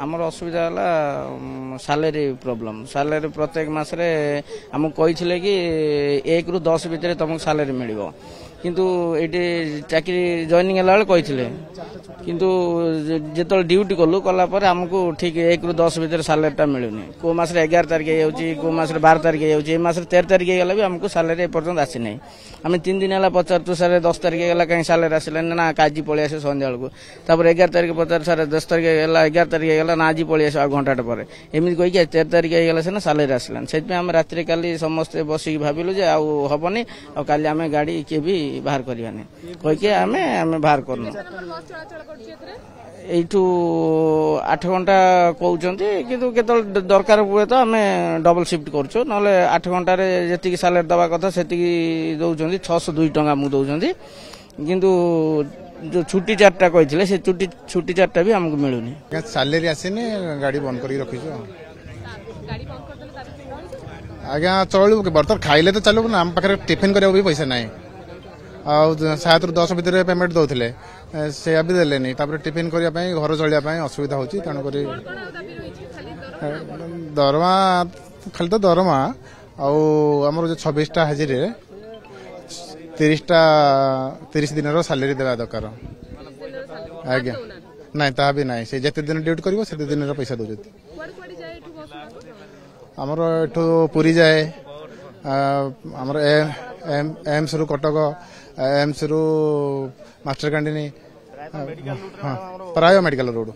आमर असुविधा है सालेरी प्रॉब्लम सालेरी प्रत्येक मासरे आमको कही कि 1 ରୁ 10 भितर तुमको सालेरी मिल किंतु ये चाकरी जॉइनिंग कही किंतु जो ड्यूटी कलु कलापर आमको ठीक 1 ରୁ 10 भितर सालेरीटा मिलूनी को मास 11 तारिख हो मास 12 तारिख हो मास 13 तारिख होगा भी आमको सालेरी एपर्तंत आसी ना आम 3 दिन है पचार सारे 10 तारिख होगा कहीं सालेरी आसला ना आज पलि आस संध्या बेलू 11 तारिख पचार सारे 10 तारिख है 11 तारिख होगा ना आज पलि आस घंटाटे पर एमती कहीकि 13 तारिख होगा सीना सालेरी आसलान से आम रात काली समस्ते बसिक भाविलु जे आबनी आम आम गाड़ी किए भी बाहर करवानी कहीकि आम बाहर करनु यू 8 घंटा कहते किंतु केतल दरकार हुए तो आम डबल शिफ्ट करुँ ना 8 घंटे जी सालेरी दवा कथा से दौरान 602 टंका मुझे दौरान किंतु जो छुट्टी 4टा कही से छुट्टी 4टा भी आमको मिलूनी सालेरी आसनी गाड़ी बंद कर रखीच आज्ञा चलू बर्तमान खाइले तो चलू ना आम पाखे टिफिन करने भी पैसा ना 7 ରୁ 10 भितर पेमेंट दौले से भी देले टिफिन करने घर चलिए असुविधा होती तेणुक दरमा खाली तो दरमा आमर जो 26टा हाजिर 30 दिन सालेरी देवा दरकार आज्ञा ना ता भी ना से जिते दिन ड्यूटी कर से दिन पैसा दौर आमर एठू पुरी जाए आमर एम्स रु कटक एम्स रु मास्टर कैंटीन प्राय मेडिकल रोड